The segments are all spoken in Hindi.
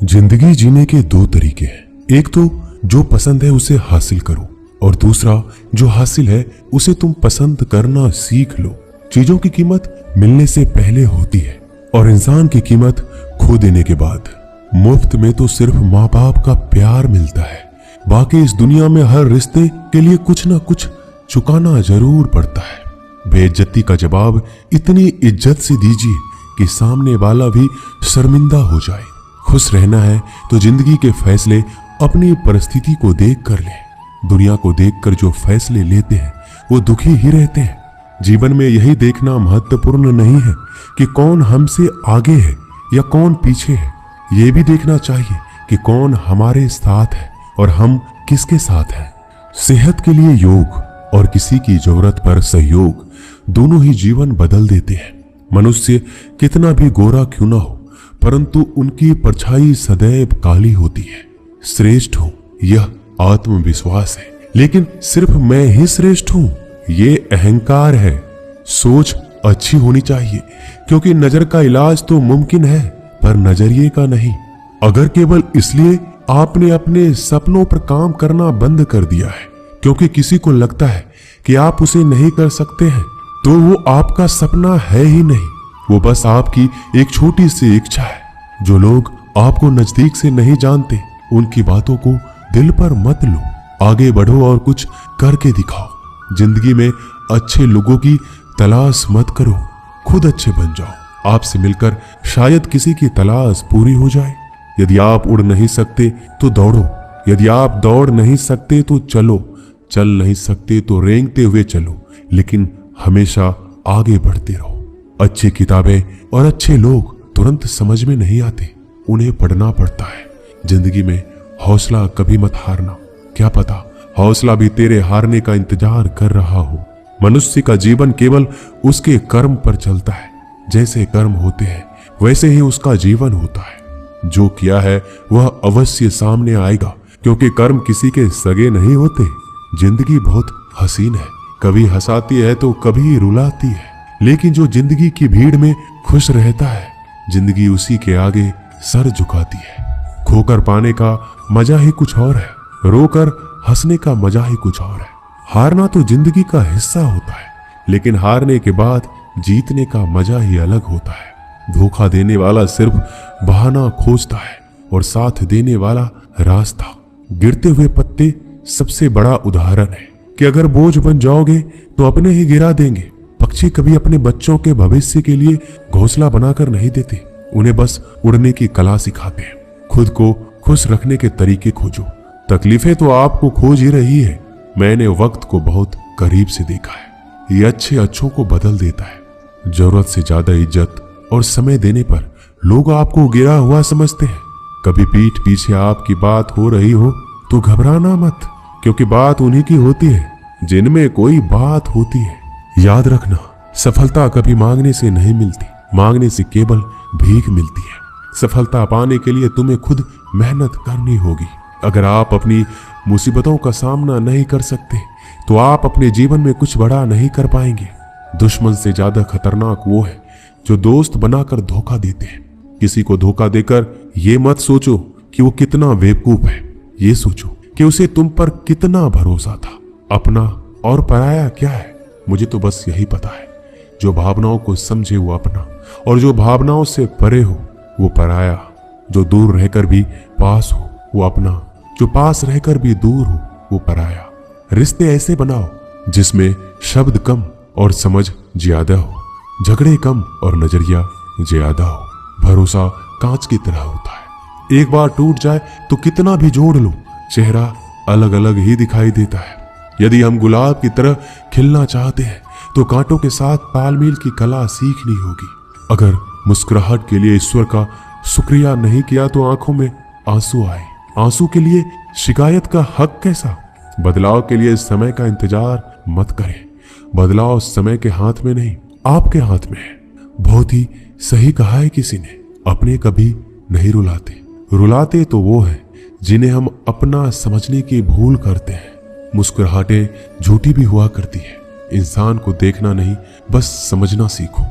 जिंदगी जीने के दो तरीके हैं। एक तो जो पसंद है उसे हासिल करो और दूसरा जो हासिल है उसे तुम पसंद करना सीख लो। चीजों की कीमत मिलने से पहले होती है और इंसान की कीमत खो देने के बाद। मुफ्त में तो सिर्फ माँ बाप का प्यार मिलता है, बाकी इस दुनिया में हर रिश्ते के लिए कुछ ना कुछ चुकाना जरूर पड़ता है। बेइज्जती का जवाब इतनी इज्जत से दीजिए कि सामने वाला भी शर्मिंदा हो जाए। खुश रहना है तो जिंदगी के फैसले अपनी परिस्थिति को देख कर ले। दुनिया को देखकर जो फैसले लेते हैं वो दुखी ही रहते हैं। जीवन में यही देखना महत्वपूर्ण नहीं है कि कौन हमसे आगे है या कौन पीछे है, ये भी देखना चाहिए कि कौन हमारे साथ है और हम किसके साथ हैं। सेहत के लिए योग और किसी की जरूरत पर सहयोग दोनों ही जीवन बदल देते हैं। मनुष्य कितना भी गोरा क्यों ना हो, परंतु उनकी परछाई सदैव काली होती है। श्रेष्ठ हूं यह आत्मविश्वास है, लेकिन सिर्फ मैं ही श्रेष्ठ हूं ये अहंकार है। सोच अच्छी होनी चाहिए, क्योंकि नजर का इलाज तो मुमकिन है पर नजरिए का नहीं। अगर केवल इसलिए आपने अपने सपनों पर काम करना बंद कर दिया है क्योंकि किसी को लगता है कि आप उसे नहीं कर सकते हैं, तो वो आपका सपना है ही नहीं, वो बस आपकी एक छोटी सी इच्छा है। जो लोग आपको नजदीक से नहीं जानते उनकी बातों को दिल पर मत लो, आगे बढ़ो और कुछ करके दिखाओ। जिंदगी में अच्छे लोगों की तलाश मत करो, खुद अच्छे बन जाओ। आपसे मिलकर शायद किसी की तलाश पूरी हो जाए। यदि आप उड़ नहीं सकते तो दौड़ो, यदि आप दौड़ नहीं सकते तो चलो, चल नहीं सकते तो रेंगते हुए चलो, लेकिन हमेशा आगे बढ़ते रहो। अच्छी किताबें और अच्छे लोग तुरंत समझ में नहीं आते, उन्हें पढ़ना पड़ता है। जिंदगी में हौसला कभी मत हारना, क्या पता हौसला भी तेरे हारने का इंतजार कर रहा हो। मनुष्य का जीवन केवल उसके कर्म पर चलता है। जैसे कर्म होते हैं वैसे ही उसका जीवन होता है। जो किया है वह अवश्य सामने आएगा, क्योंकि कर्म किसी के सगे नहीं होते। जिंदगी बहुत हसीन है, कभी हंसाती है तो कभी रुलाती है, लेकिन जो जिंदगी की भीड़ में खुश रहता है जिंदगी उसी के आगे सर झुकाती है। खोकर पाने का मजा ही कुछ और है, रोकर हंसने का मजा ही कुछ और है। हारना तो जिंदगी का हिस्सा होता है, लेकिन हारने के बाद जीतने का मजा ही अलग होता है। धोखा देने वाला सिर्फ बहाना खोजता है और साथ देने वाला रास्ता। गिरते हुए पत्ते सबसे बड़ा उदाहरण है कि अगर बोझ बन जाओगे तो अपने ही गिरा देंगे। पक्षी कभी अपने बच्चों के भविष्य के लिए घोंसला बनाकर नहीं देते, उन्हें बस उड़ने की कला सिखाते हैं। खुद को खुश रखने के तरीके खोजो, तकलीफें तो आपको खोज ही रही है। मैंने वक्त को बहुत करीब से देखा है, ये अच्छे अच्छों को बदल देता है। जरूरत से ज्यादा इज्जत और समय देने पर लोग आपको गिरा हुआ समझते हैं। कभी पीठ पीछे आपकी बात हो रही हो तो घबराना मत, क्योंकि बात उन्हीं की होती है जिनमें कोई बात होती है। याद रखना, सफलता कभी मांगने से नहीं मिलती, मांगने से केवल भीख मिलती है। सफलता पाने के लिए तुम्हें खुद मेहनत करनी होगी। अगर आप अपनी मुसीबतों का सामना नहीं कर सकते तो आप अपने जीवन में कुछ बड़ा नहीं कर पाएंगे। दुश्मन से ज्यादा खतरनाक वो है जो दोस्त बनाकर धोखा देते हैं। किसी को धोखा देकर ये मत सोचो कि वो कितना बेवकूफ है, ये सोचो कि उसे तुम पर कितना भरोसा था। अपना और पराया क्या है, मुझे तो बस यही पता है। जो भावनाओं को समझे वो अपना, और जो भावनाओं से परे हो वो पराया। जो दूर रहकर भी पास हो वो अपना, जो पास रहकर भी दूर हो वो पराया। रिश्ते ऐसे बनाओ जिसमें शब्द कम और समझ ज्यादा हो, झगड़े कम और नजरिया ज्यादा हो। भरोसा कांच की तरह होता है, एक बार टूट जाए तो कितना भी जोड़ लो चेहरा अलग अलग ही दिखाई देता है। यदि हम गुलाब की तरह खिलना चाहते हैं तो कांटों के साथ तालमेल की कला सीखनी होगी। अगर मुस्कुराहट के लिए ईश्वर का शुक्रिया नहीं किया तो आंखों में आंसू आए। आंसू के लिए शिकायत का हक कैसा। बदलाव के लिए समय का इंतजार मत करें, बदलाव समय के हाथ में नहीं आपके हाथ में है। बहुत ही सही कहा है किसी ने, अपने कभी नहीं रुलाते, रुलाते तो वो है जिन्हें हम अपना समझने की भूल करते हैं। मुस्कुराहटें झूठी भी हुआ करती है। इंसान को देखना नहीं बस समझना सीखो।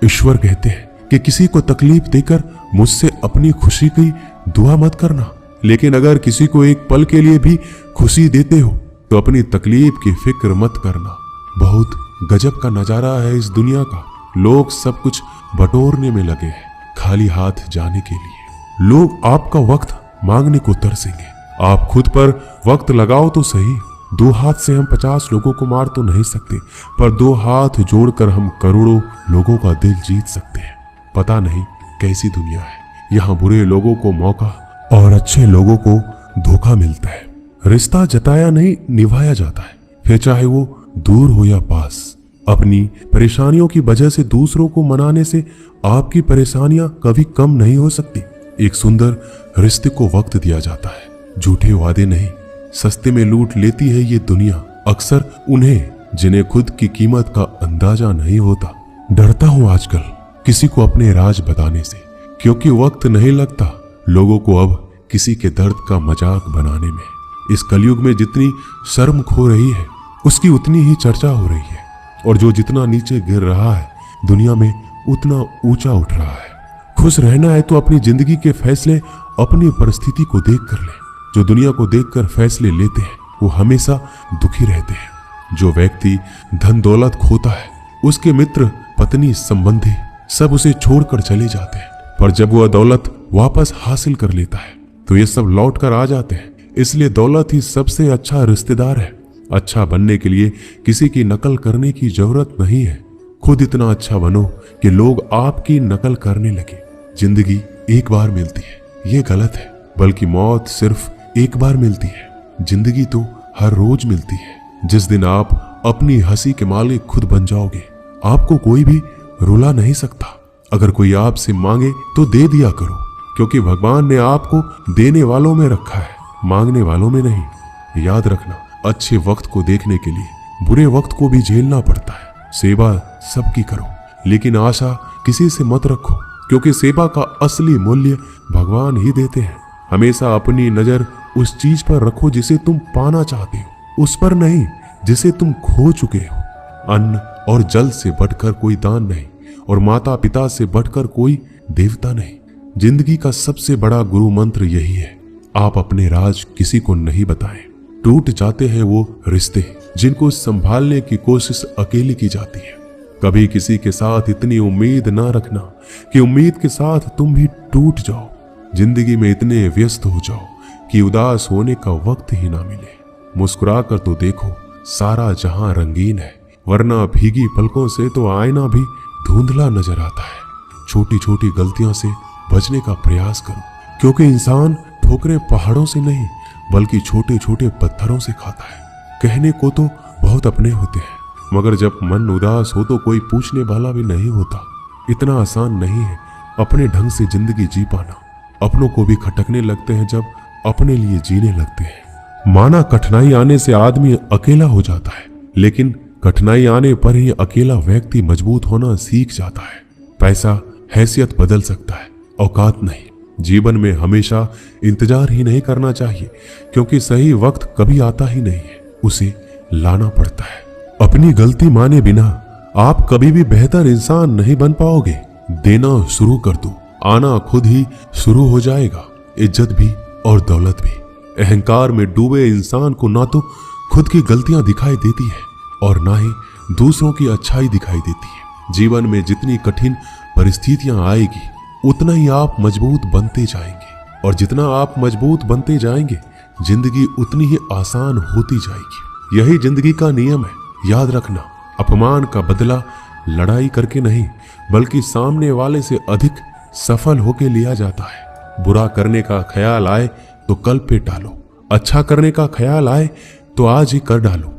ईश्वर कहते हैं कि किसी को तकलीफ देकर मुझसे अपनी खुशी की दुआ मत करना, लेकिन अगर किसी को एक पल के लिए भी खुशी देते हो तो अपनी तकलीफ की फिक्र मत करना। बहुत गजब का नजारा है इस दुनिया का। लोग सब कुछ बटोरने में लगे हैं, खाली हाथ जाने के लिए। लोग आपका वक्त मांगने को तरसेंगे। आप खुद पर वक्त लगाओ तो सही। 2 हाथ से हम 50 लोगों को मार तो नहीं सकते, पर 2 हाथ जोड़कर हम करोड़ों लोगों का दिल जीत सकते हैं। पता नहीं कैसी दुनिया है, यहाँ बुरे लोगों को मौका और अच्छे लोगों को धोखा मिलता है। रिश्ता जताया नहीं निभाया जाता है, फिर चाहे वो दूर हो या पास। अपनी परेशानियों की वजह से दूसरों को मनाने से आपकी परेशानियां कभी कम नहीं हो सकती। एक सुंदर रिश्ते को वक्त दिया जाता है, झूठे वादे नहीं। सस्ते में लूट लेती है ये दुनिया अक्सर उन्हें जिन्हें खुद की कीमत का अंदाजा नहीं होता। डरता हूं आजकल किसी को अपने राज बताने से, क्योंकि वक्त नहीं लगता लोगों को अब किसी के दर्द का मजाक बनाने में। इस कलयुग में जितनी शर्म खो रही है उसकी उतनी ही चर्चा हो रही है, और जो जितना नीचे गिर रहा है दुनिया में उतना ऊंचा उठ रहा है। खुश रहना है तो अपनी जिंदगी के फैसले अपनी परिस्थिति को देख कर ले। जो दुनिया को देखकर फैसले लेते हैं वो हमेशा दुखी रहते हैं। जो व्यक्ति धन दौलत खोता है उसके मित्र पत्नी संबंधी सब उसे छोड़कर चले जाते हैं, पर जब वह दौलत वापस हासिल कर लेता है तो ये सब लौट कर आ जाते हैं। इसलिए दौलत ही सबसे अच्छा रिश्तेदार है। अच्छा बनने के लिए किसी की नकल करने की जरूरत नहीं है। खुद इतना अच्छा बनो कि लोग आपकी नकल करने लगे। जिंदगी एक बार मिलती है ये गलत है, बल्कि मौत सिर्फ एक बार मिलती है। जिंदगी तो हर रोज मिलती है। जिस दिन आप अपनी हंसी के मालिक खुद बन जाओगे आपको कोई भी रुला नहीं सकता। अगर कोई आपसे मांगे तो दे दिया करो, क्योंकि भगवान ने आपको देने वालों में रखा है, मांगने वालों में नहीं। याद रखना, अच्छे वक्त को देखने के लिए बुरे वक्त को भी झेलना पड़ता है। सेवा सबकी करो, लेकिन आशा किसी से मत रखो, क्योंकि सेवा का असली मूल्य भगवान ही देते हैं। हमेशा अपनी नजर उस चीज पर रखो जिसे तुम पाना चाहते हो, उस पर नहीं जिसे तुम खो चुके हो। अन्न और जल से बढ़कर कोई दान नहीं, और माता पिता से बढ़कर कोई देवता नहीं। जिंदगी का सबसे बड़ा गुरु मंत्र यही है, आप अपने राज किसी को नहीं बताएं। टूट जाते हैं वो रिश्ते जिनको संभालने की कोशिश अकेले की जाती है। कभी किसी के साथ इतनी उम्मीद ना रखना कि उम्मीद के साथ तुम भी टूट जाओ। जिंदगी में इतने व्यस्त हो जाओ कि उदास होने का वक्त ही ना मिले। मुस्कुरा कर तो देखो, सारा जहां रंगीन है, वरना भीगी पलकों से तो आईना भी धुंधला नजर आता है। छोटी छोटी गलतियों से बचने का प्रयास करो, क्योंकि इंसान ठोकरें पहाड़ों से नहीं बल्कि छोटे छोटे पत्थरों से खाता है। कहने को तो बहुत अपने होते हैं, मगर जब मन उदास हो तो कोई पूछने वाला भी नहीं होता। इतना आसान नहीं है अपने ढंग से जिंदगी जी पाना। अपनों को भी खटकने लगते हैं जब अपने लिए जीने लगते हैं। माना कठिनाई आने से आदमी अकेला हो जाता है, लेकिन कठिनाई आने पर ही अकेला व्यक्ति मजबूत होना सीख जाता है। पैसा हैसियत बदल सकता है, औकात नहीं। जीवन में हमेशा इंतजार ही नहीं करना चाहिए, क्योंकि सही वक्त कभी आता ही नहीं है, उसे लाना पड़ता है। अपनी गलती माने बिना आप कभी भी बेहतर इंसान नहीं बन पाओगे। देना शुरू कर दो, आना खुद ही शुरू हो जाएगा। इज्जत भी और दौलत भी। अहंकार में डूबे इंसान को ना तो खुद की गलतियां दिखाई देती है और ना ही दूसरों की अच्छाई दिखाई देती है। जीवन में जितनी कठिन परिस्थितियां आएगी उतना ही आप मजबूत बनते जाएंगे, और जितना आप मजबूत बनते जाएंगे जिंदगी उतनी ही आसान होती जाएगी। यही जिंदगी का नियम है। याद रखना, अपमान का बदला लड़ाई करके नहीं बल्कि सामने वाले से अधिक सफल होके लिया जाता है। बुरा करने का ख्याल आए तो कल पे टालो, अच्छा करने का ख्याल आए तो आज ही कर डालो।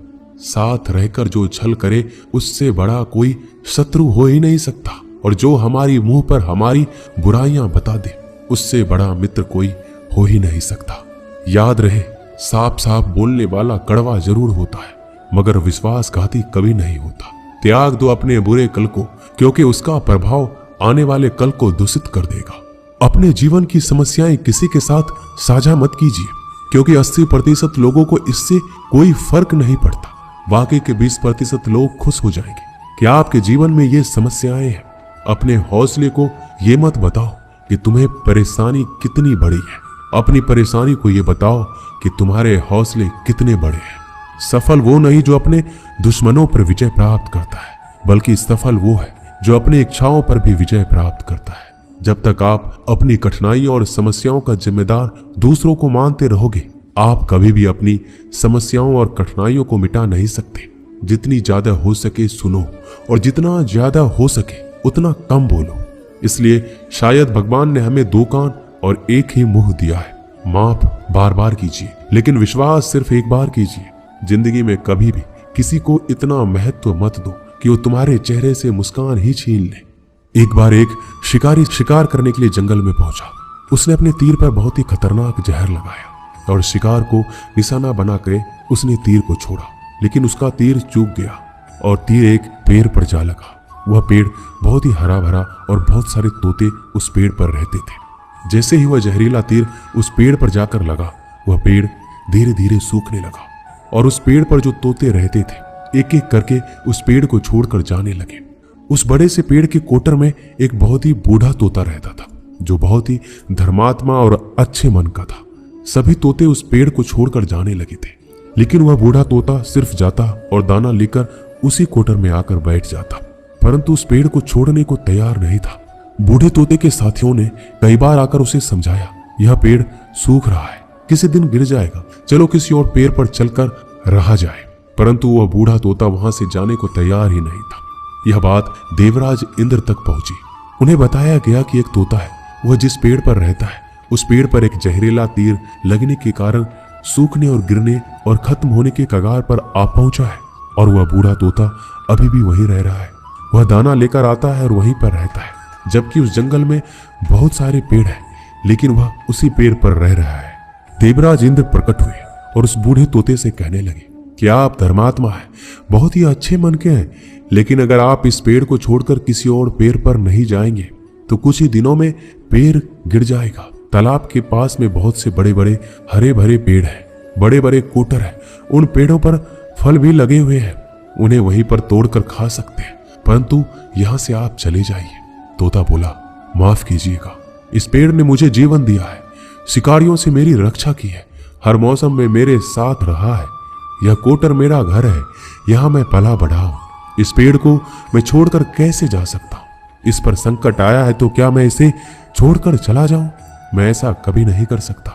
साथ रहकर जो छल करे उससे बड़ा कोई शत्रु हो ही नहीं सकता, और जो हमारी मुंह पर हमारी बुराइयां बता दे उससे बड़ा मित्र कोई हो ही नहीं सकता। याद रहे, साफ साफ बोलने वाला कड़वा जरूर होता है मगर विश्वासघाती कभी नहीं होता। त्याग दो अपने बुरे कल को, क्योंकि उसका प्रभाव आने वाले कल को दूषित कर देगा। अपने जीवन की समस्याएं किसी के साथ साझा मत कीजिए, क्योंकि 80% लोगों को इससे कोई फर्क नहीं पड़ता। बाकी के 20% लोग खुश हो जाएंगे कि आपके जीवन में ये समस्याएं हैं। अपने हौसले को ये मत बताओ कि तुम्हें परेशानी कितनी बड़ी है। अपनी परेशानी को ये बताओ कि तुम्हारे हौसले कितने बड़े हैं। सफल वो नहीं जो अपने दुश्मनों पर विजय प्राप्त करता है, बल्कि सफल वो है जो अपनी इच्छाओं पर भी विजय प्राप्त करता है। जब तक आप अपनी कठिनाइयों और समस्याओं का जिम्मेदार दूसरों को मानते रहोगे, आप कभी भी अपनी समस्याओं और कठिनाइयों को मिटा नहीं सकते। जितनी ज्यादा हो सके सुनो, और जितना ज्यादा हो सके उतना कम बोलो। इसलिए शायद भगवान ने हमें 2 कान और 1 ही मुंह दिया है। माफ बार बार कीजिए, लेकिन विश्वास सिर्फ एक बार कीजिए। जिंदगी में कभी भी किसी को इतना महत्व मत दो कि वो तुम्हारे चेहरे से मुस्कान ही छीन ले। एक बार एक शिकारी शिकार करने के लिए जंगल में पहुंचा। उसने अपने तीर पर बहुत ही खतरनाक जहर लगाया और शिकार को निशाना बनाकर उसने तीर को छोड़ा, लेकिन उसका तीर चूक गया और तीर एक पेड़ पर जा लगा। वह पेड़ बहुत ही हरा भरा और बहुत सारे तोते उस पेड़ पर रहते थे। जैसे ही वह जहरीला तीर उस पेड़ पर जाकर लगा, वह पेड़ धीरे धीरे सूखने लगा और उस पेड़ पर जो तोते रहते थे एक एक करके उस पेड़ को छोड़कर जाने लगे। उस बड़े से पेड़ के कोटर में एक बहुत ही बूढ़ा तोता रहता था, जो बहुत ही धर्मात्मा और अच्छे मन का था। सभी तोते उस पेड़ को छोड़कर जाने लगे थे, लेकिन वह बूढ़ा तोता सिर्फ जाता और दाना लेकर उसी कोटर में आकर बैठ जाता, परंतु उस पेड़ को छोड़ने को तैयार नहीं था। बूढ़े तोते के साथियों ने कई बार आकर उसे समझाया, यह पेड़ सूख रहा है, किसी दिन गिर जाएगा, चलो किसी और पेड़ पर चलकर रहा जाए। परंतु वह बूढ़ा तोता वहां से जाने को तैयार ही नहीं था। यह बात देवराज इंद्र तक पहुंची। उन्हें बताया गया कि एक तोता है, वह जिस पेड़ पर रहता है उस पेड़ पर एक जहरीला तीर लगने के कारण सूखने और गिरने और खत्म होने के कगार पर आ पहुंचा है, और वह बूढ़ा तोता अभी भी वहीं रह रहा है। वह दाना लेकर आता है और वहीं पर रहता है, जबकि उस जंगल में बहुत सारे पेड़ हैं, लेकिन वह उसी पेड़ पर रह रहा है। देवराज इंद्र प्रकट हुए और उस बूढ़े तोते से कहने लगे कि आप धर्मात्मा हैं, बहुत ही अच्छे मन के हैं, लेकिन अगर आप इस पेड़ को छोड़कर किसी और पेड़ पर नहीं जाएंगे तो कुछ ही दिनों में पेड़ गिर जाएगा। तालाब के पास में बहुत से बड़े बड़े हरे भरे पेड़ हैं, बड़े बड़े कोटर हैं, उन पेड़ों पर फल भी लगे हुए हैं, उन्हें वहीं पर तोड़कर खा सकते हैं, परंतु यहां से आप चले जाइए। तोता बोला, माफ कीजिएगा, इस पेड़ ने मुझे जीवन दिया है, शिकारियों से मेरी रक्षा की है, हर मौसम में मेरे साथ रहा है, यह कोटर मेरा घर है, यहां मैं पला बढ़ा हूं। इस पेड़ को मैं छोड़कर कैसे जा सकता हूं? इस पर संकट आया है तो क्या मैं इसे छोड़कर चला जाऊं? मैं ऐसा कभी नहीं कर सकता।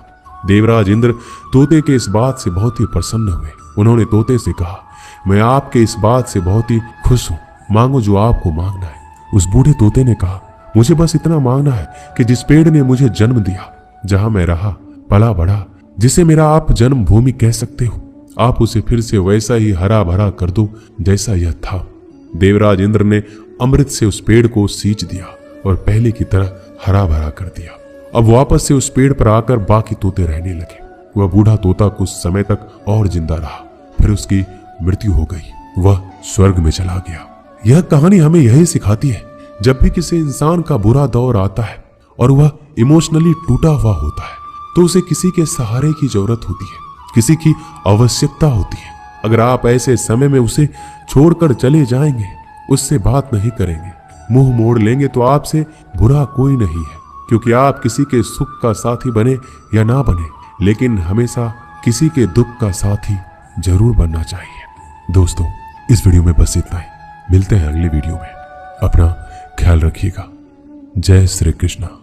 देवराज इंद्र तोते के इस बात से बहुत ही प्रसन्न हुए। उन्होंने तोते से कहा, मैं आपके इस बात से बहुत ही खुश हूं, मांगो जो आपको मांगना है। उस बूढ़े तोते ने कहा, मुझे बस इतना मांगना है कि जिस पेड़ ने मुझे जन्म दिया, जहां मैं रहा पला बढ़ा, जिसे मेरा आप जन्मभूमि कह सकते हो, आप उसे फिर से वैसा ही हरा भरा कर दो जैसा यह था। देवराज इंद्र ने अमृत से उस पेड़ को सींच दिया और पहले की तरह हरा भरा कर दिया। अब वापस से उस पेड़ पर आकर बाकी तोते रहने लगे। वह बूढ़ा तोता कुछ समय तक और जिंदा रहा, फिर उसकी मृत्यु हो गई, वह स्वर्ग में चला गया। यह कहानी हमें यही सिखाती है, जब भी किसी इंसान का बुरा दौर आता है और वह इमोशनली टूटा हुआ होता है तो उसे किसी के सहारे की जरूरत होती है, किसी की आवश्यकता होती है। अगर आप ऐसे समय में उसे छोड़कर चले जाएंगे, उससे बात नहीं करेंगे, मुंह मोड़ लेंगे, तो आपसे बुरा कोई नहीं है, क्योंकि आप किसी के सुख का साथी बने या ना बने, लेकिन हमेशा किसी के दुख का साथी जरूर बनना चाहिए। दोस्तों, इस वीडियो में बस इतना ही। मिलते हैं अगली वीडियो में। अपना ख्याल रखिएगा। जय श्री कृष्ण।